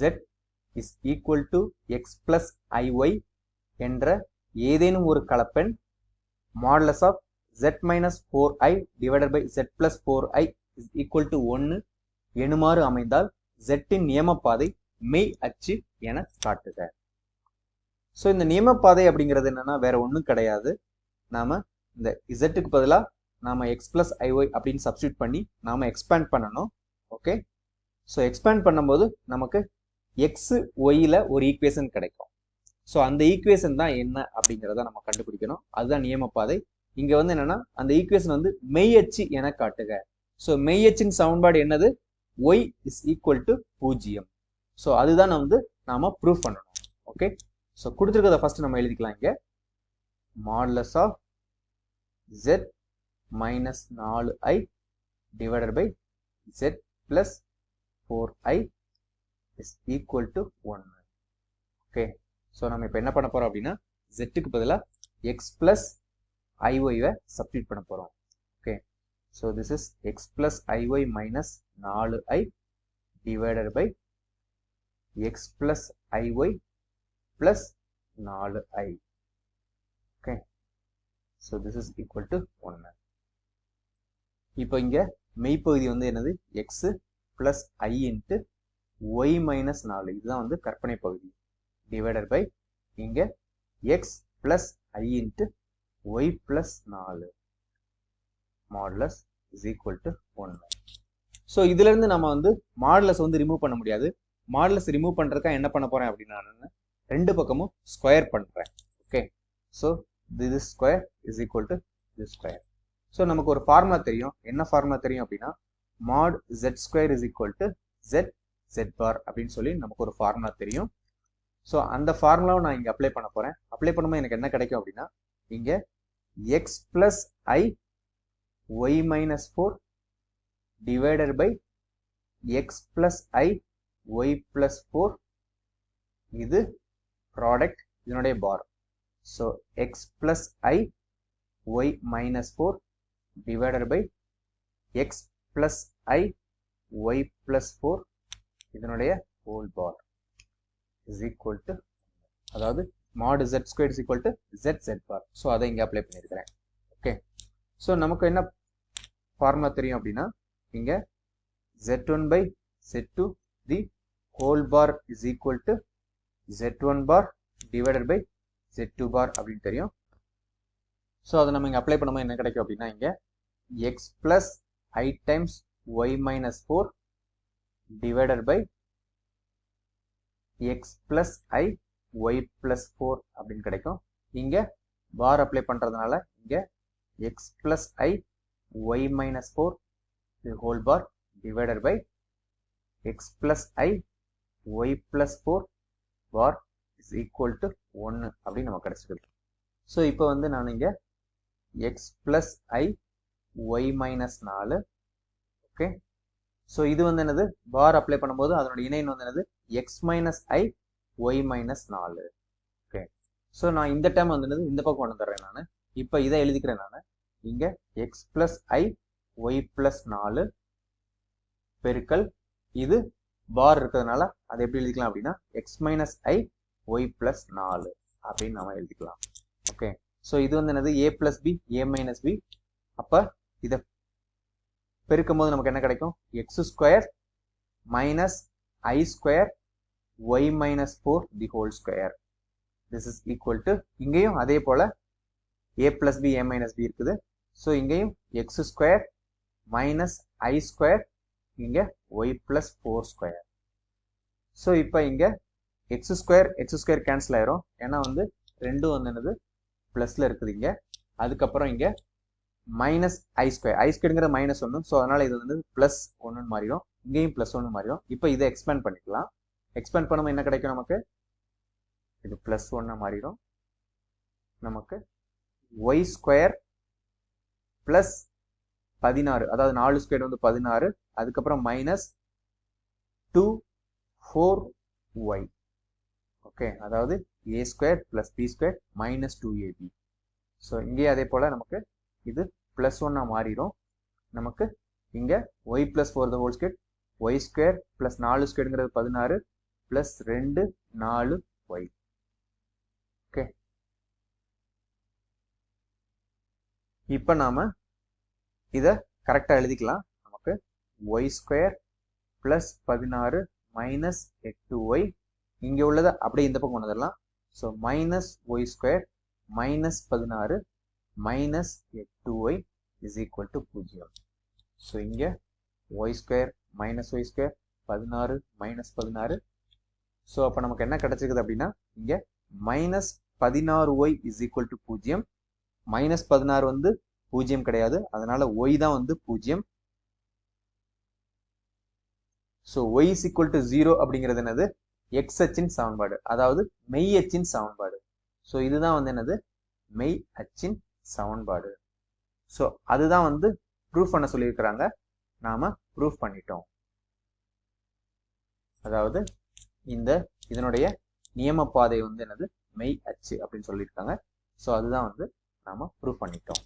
z is equal to x plus iy என்ற ஏதேனும் ஒரு கலப்பெண் modulus of z minus 4i divided by z plus 4i is equal to 1 எனுமாறு அமைந்தால் z இன் நியமப்பாதை மெய் அச்சு என காட்டுக. ஸோ இந்த நியமப்பாதை அப்படிங்கிறது என்னன்னா வேற ஒன்றும் கிடையாது. நாம இந்த z க்கு பதிலாக நாம x plus iy அப்படின்னு சப்ஸ்டியூட் பண்ணி நாம எக்ஸ்பேண்ட் பண்ணணும். ஓகே, ஸோ எக்ஸ்பேண்ட் பண்ணும்போது நமக்கு x yல ஒரு ஈக்குவேஷன் கிடைக்கும். ஸோ அந்த ஈக்குவேஷன் தான் என்ன அப்படிங்கிறத நம்ம கண்டுபிடிக்கணும். அதுதான் நியமப்பாதை. இங்க வந்து என்னன்னா அந்த ஈக்குவேஷன் வந்து மெய் அச்சு என காட்டுக. ஸோ மெய் அச்சின் சமன்பாடு என்னது? y is equal to 0. So அதுதான் வந்து நாம ப்ரூவ் பண்ணணும். ஓகே, ஸோ கொடுத்துருக்கத ஃபர்ஸ்ட் நம்ம எழுதிக்கலாம். இங்க modulus of z minus 4i divided by z plus 4i is equal to 1. Okay, so நம்ம இப்போ என்ன பண்ண போறோம் அப்படின்னா z க்கு பதிலாக x plus iy சப்ஸ்டியூட் பண்ண போறோம். Okay, so this is x plus iy minus 4i divided by x plus iy plus 4i. Okay, so this is equal to 1. இப்போ இங்க மெய்ப்பகுதி வந்து என்னது? x plus i into y minus 4. இதுதான் வந்து கற்பனை பகுதி. divided by இங்க x plus i into y plus 4. modulus is equal to 1. So இதுல இருந்து நம்ம வந்து மாடுலஸ் வந்து ரிமூவ் பண்ண முடியாது. மாடுலஸ் ரிமூவ் பண்றதுக்கா என்ன பண்ண போறேன் அப்படின்னா நான் ரெண்டு பக்கமும் ஸ்கொயர் பண்றேன். Okay, so this square is equal to this square. So நமக்கு ஒரு ஃபார்முலா தெரியும். என்ன ஃபார்முலா தெரியும் அப்படின்னா mod z square is equal to z bar அப்படின்னு சொல்லி நமக்கு ஒரு ஃபார்முலா தெரியும். ஸோ அந்த ஃபார்முலாவை நான் இங்க அப்ளை பண்ண போறேன். அப்ளை பண்ணும்போது எனக்கு என்ன கிடைக்கும் அப்படின்னா இங்க x plus i y minus 4 divided by x plus i y plus 4 இது product இதனுடைய பார். so x plus i y minus 4 divided by x plus i y plus 4 இதனுடைய whole bar is equal to, அதாவது mod z squared is equal to z bar. so அதை இங்க apply பண்ணியிருக்கிறேன். Okay, so நமக்கு என்ன formula தெரியும் அப்படின்னா இங்க z1 by z2 the whole bar is equal to z1 bar divided by z2 bar அப்படின்னு தெரியும். ஸோ அதை நம்ம இங்கே அப்ளை பண்ணும்போது என்ன கிடைக்கும் அப்படின்னா இங்கே x plus i times y minus 4 divided by x plus i y plus 4 அப்படின்னு கிடைக்கும். இங்கே பார் அப்ளை பண்ணுறதுனால இங்கே x plus i y minus 4 the whole bar divided by x plus i y plus 4 bar is equal to 1 அப்படின்னு நமக்கு கிடைச்சிருக்கு. So இப்போ வந்து நான் இங்கே x plus i y minus 4. Okay, so இது வந்து என்னது? பார் அப்ளை பண்ணும்போது அதனோட இணைன் வந்து என்னது? x minus i y minus 4. Okay, so நான் இந்த டைம் வந்து என்னது? இந்த பக்கம் கொண்டு வந்துடுறேன் நான். இப்போ இதை எழுதிக்கிறேன் நான். இங்கே x plus i y plus 4 பெருக்கல் இது பார் இருக்கிறதுனால அதை எப்படி எழுதிக்கலாம் அப்படின்னா x minus i y plus 4 அப்படின்னு நம்ம எழுதிக்கலாம். ஓகே, ஸோ இது வந்து என்னது? a plus b a minus b. அப்போ இதை பெருக்கும் போது நமக்கு என்ன கிடைக்கும்? x square minus i square y minus 4 the whole square. this is equal to, இங்கேயும் அதே போல a plus b a minus b இருக்குது. ஸோ இங்கேயும் x square minus i square இங்க y plus 4 ஸ்கொயர். ஸோ இப்போ இங்க x ஸ்கொயர் கேன்சல் ஆயிரும். ஏன்னா வந்து ரெண்டும் வந்து என்னது? பிளஸ்ல இருக்குது இங்க. அதுக்கப்புறம் இங்க மைனஸ் ஐ ஸ்கொயருங்கிற மைனஸ் 1. ஸோ அதனால இது வந்து பிளஸ் 1 மாறிடும். இங்கேயும் பிளஸ் 1 மாறிடும். இப்போ இதை எக்ஸ்பேண்ட் பண்ணிக்கலாம். எக்ஸ்பேண்ட் பண்ணும்போது என்ன கிடைக்கும் நமக்கு? இது பிளஸ் 1 மாறிடும். நமக்கு y ஸ்கொயர் பிளஸ் 16, அதாவது 4 ஸ்கொயர் வந்து 16, அதுக்கப்புறம் மைனஸ் 2 4y. ஓகே, அதாவது a square plus b square minus 2ab. So இங்கே அதே போல நமக்கு இது பிளஸ் 1 மாறிடும். நமக்கு இங்க y plus 4 the whole square y square plus 4 ஸ்கொயருங்கிறது 16 plus 2 4y. Okay, இப்போ நாம இத கரெக்டா எழுதிக்கலாம். நமக்கு y square plus 16 minus 8y, இங்க உள்ளதை அப்படியே இந்த பக்கம் கொண்டு வந்துடலாம். So minus y square minus 16 minus 8y is equal to 0. So இங்க y square minus y square 16 minus 16. So அப்போ நமக்கு என்ன கிடைச்சிருக்குது அப்படின்னா இங்க minus 16y is equal to 0. Minus 16 வந்து 0 கிடையாது, அதனால ஒய் தான் வந்து 0. So y is equal to 0 அப்படிங்கிறது என்னது? எக்ஸ் அச்சின் சமன்பாடு, அதாவது மெய் அச்சின் சமன்பாடு. ஸோ இதுதான் வந்து என்னது? மெய் அச்சின் சமன்பாடு. ஸோ அதுதான் வந்து ப்ரூஃப் பண்ண சொல்லியிருக்கிறாங்க, நாம ப்ரூஃப் பண்ணிட்டோம். அதாவது இதனுடைய நியம பாதை வந்து என்னது? மெய் அச்சு அப்படின்னு சொல்லியிருக்காங்க. ஸோ அதுதான் வந்து நாம ப்ரூஃப் பண்ணிட்டோம்.